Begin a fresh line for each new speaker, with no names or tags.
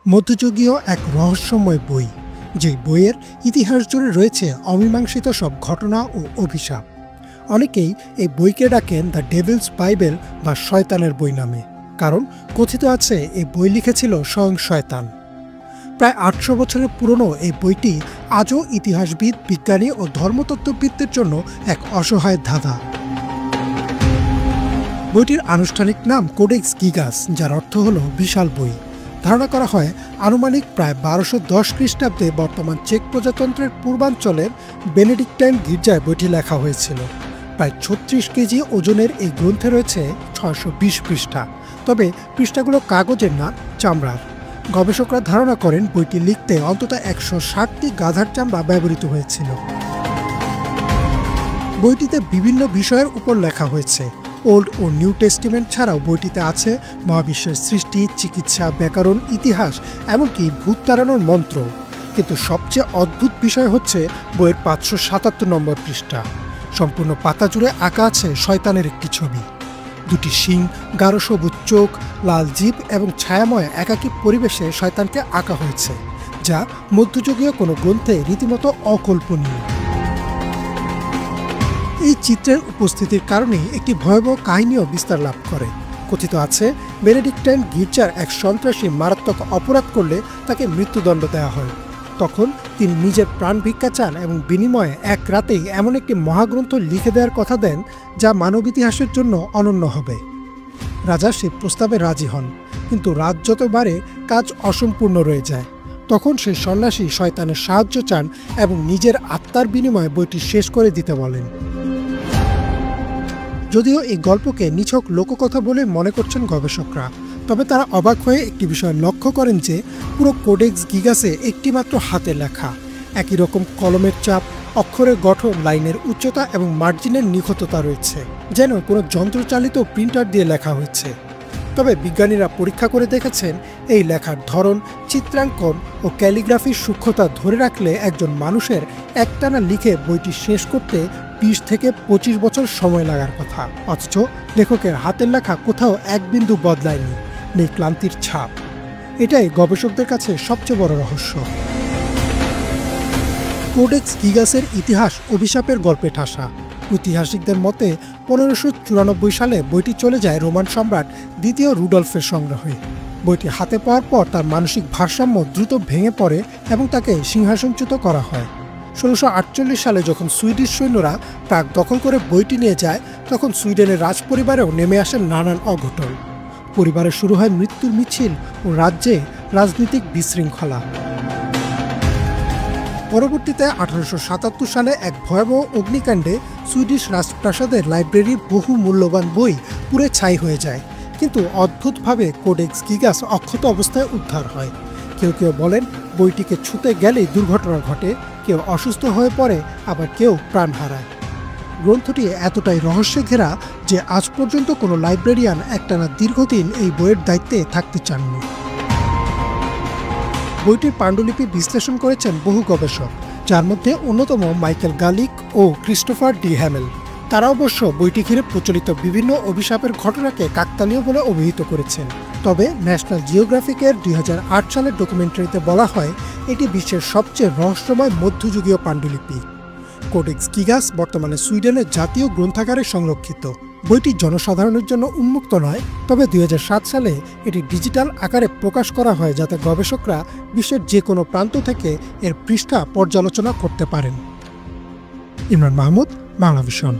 মধ্যযুগীয় এক রহস্যময় বই, যে বইয়ের ইতিহাস জুড়ে রয়েছে অমীমাংসিত সব ঘটনা ও অভিশাপ। অনেকেই এই বইকে ডাকেন দ্য ডেভিলস বাইবেল বা শয়তানের বই নামে, কারণ কথিত আছে এই বই লিখেছিল স্বয়ং শয়তান। প্রায় ৮০০ বছরের পুরনো এই বইটি আজও ইতিহাসবিদ, বিজ্ঞানী ও ধর্মতত্ত্ববিদদের জন্য এক অসহায় ধাঁধা। বইটির আনুষ্ঠানিক নাম কোডেক্স গিগাস, যার অর্থ হল বিশাল বই। ধারণা করা হয় আনুমানিক প্রায় ১২১০ খ্রিস্টাব্দে বর্তমান চেক প্রজাতন্ত্রের পূর্বাঞ্চলের বেনেডিক্টাইন গির্জায় বইটি লেখা হয়েছিল। প্রায় ৩৬ কেজি ওজনের এই গ্রন্থে রয়েছে ৬২০ পৃষ্ঠা, তবে পৃষ্ঠাগুলো কাগজের না, চামড়ার। গবেষকরা ধারণা করেন বইটি লিখতে অন্তত ১৬০টি গাধার চামড়া ব্যবহৃত হয়েছিল। বইটিতে বিভিন্ন বিষয়ের উপর লেখা হয়েছে। ওল্ড ও নিউ টেস্টিমেন্ট ছাড়াও বইটিতে আছে মহাবিশ্বের সৃষ্টি, চিকিৎসা, ব্যাকরণ, ইতিহাস, এমনকি ভূত তাড়ানোর মন্ত্র। কিন্তু সবচেয়ে অদ্ভুত বিষয় হচ্ছে বইয়ের ৫৭৭ নম্বর পৃষ্ঠা। সম্পূর্ণ পাতা জুড়ে আঁকা আছে শয়তানের একটি ছবি। দুটি শিং, গাঢ় সবুজ চোখ, লাল জিভ এবং ছায়াময় একাকী পরিবেশে শয়তানকে আঁকা হয়েছে, যা মধ্যযুগীয় কোনো গ্রন্থে রীতিমতো অকল্পনীয়। এই চিত্রের উপস্থিতির কারণে একটি ভয়াবহ কাহিনীও বিস্তার লাভ করে। কথিত আছে বেনেডিক্টাইন গির্জার এক সন্ত্রাসী মারাত্মক অপরাধ করলে তাকে মৃত্যুদণ্ড দেওয়া হয়। তখন তিনি নিজের প্রাণ ভিক্ষা চান এবং বিনিময়ে এক রাতেই এমন একটি মহাগ্রন্থ লিখে দেওয়ার কথা দেন যা মানব ইতিহাসের জন্য অনন্য হবে। রাজা সেই প্রস্তাবে রাজি হন, কিন্তু রাত যত বাড়ে কাজ অসম্পূর্ণ রয়ে যায়। তখন সেই সন্ন্যাসী শয়তানের সাহায্য চান এবং নিজের আত্মার বিনিময়ে বইটি শেষ করে দিতে বলেন। যদিও এই গল্পকে নিছক লোককথা বলে মনে করছেন গবেষকরা, তবে তারা অবাক হয়ে একটি বিষয় লক্ষ্য করেন যে পুরো কোডেক্স গিগাসে একটিমাত্র হাতে লেখা, একই রকম কলমের চাপ, অক্ষরের গঠন, লাইনের উচ্চতা এবং মার্জিনের নিখুঁততা রয়েছে, যেন কোনো যন্ত্রচালিত প্রিন্টার দিয়ে লেখা হয়েছে। তবে বিজ্ঞানীরা পরীক্ষা করে দেখেছেন এই লেখার ধরন, চিত্রাঙ্কন ও ক্যালিগ্রাফির সূক্ষ্মতা ধরে রাখলে একজন মানুষের একটানা লিখে বইটি শেষ করতে ২০ থেকে ২৫ বছর সময় লাগার কথা। অথচ লেখকের হাতের লেখা কোথাও এক বিন্দু বদলায়নি, নেই ক্লান্তির ছাপ। এটাই গবেষকদের কাছে সবচেয়ে বড় রহস্য। কোডেক্স গিগাসের ইতিহাস অভিশাপের গল্পে ঠাসা। ঐতিহাসিকদের মতে ১৫৯৪ সালে বইটি চলে যায় রোমান সম্রাট দ্বিতীয় রুডলফের সংগ্রহে। বইটি হাতে পাওয়ার পর তার মানসিক ভারসাম্য দ্রুত ভেঙে পড়ে এবং তাকে সিংহাসনচ্যুত করা হয়। ১৬৪৮ সালে যখন সুইডিশ সৈন্যরা প্রাগ দখল করে বইটি নিয়ে যায়, তখন সুইডেনের রাজপরিবারেও নেমে আসেন নানান অঘটন। পরিবারে শুরু হয় মৃত্যুর মিছিল ও রাজ্যে রাজনৈতিক বিশৃঙ্খলা। পরবর্তীতে ১৮৭৭ সালে এক ভয়াবহ অগ্নিকাণ্ডে সুইডিশ রাজপ্রাসাদের লাইব্রেরির বহু মূল্যবান বই পুড়ে ছাই হয়ে যায়, কিন্তু অদ্ভুতভাবে কোডেক্স গিগাস অক্ষত অবস্থায় উদ্ধার হয়। কেউ কেউ বলেন বইটিকে ছুঁতে গেলেই দুর্ঘটনা ঘটে, কেউ অসুস্থ হয়ে পড়ে, আবার কেউ প্রাণ হারায়। গ্রন্থটি এতটাই রহস্যে ঘেরা যে আজ পর্যন্ত কোনো লাইব্রেরিয়ান একটানা দীর্ঘদিন এই বইয়ের দায়িত্বে থাকতে চাননি। বইটির পাণ্ডুলিপি বিশ্লেষণ করেছেন বহু গবেষক, যার মধ্যে অন্যতম মাইকেল গালিক ও ক্রিস্টোফার ডি হ্যামেল। তারা অবশ্য বইটি ঘিরে প্রচলিত বিভিন্ন অভিশাপের ঘটনাকে কাকতালীয় বলে অভিহিত করেছেন। তবে ন্যাশনাল জিওগ্রাফিকের ২০০৮ সালের ডকুমেন্টারিতে বলা হয় এটি বিশ্বের সবচেয়ে রহস্যময় মধ্যযুগীয় পাণ্ডুলিপি। কোডেক্স গিগাস বর্তমানে সুইডেনের জাতীয় গ্রন্থাগারে সংরক্ষিত। বইটি জনসাধারণের জন্য উন্মুক্ত নয়, তবে ২০০৭ সালে এটি ডিজিটাল আকারে প্রকাশ করা হয়, যাতে গবেষকরা বিশ্বের যে কোনো প্রান্ত থেকে এর পৃষ্ঠা পর্যালোচনা করতে পারেন। ইমরান মাহমুদ, বাংলা ভিশন।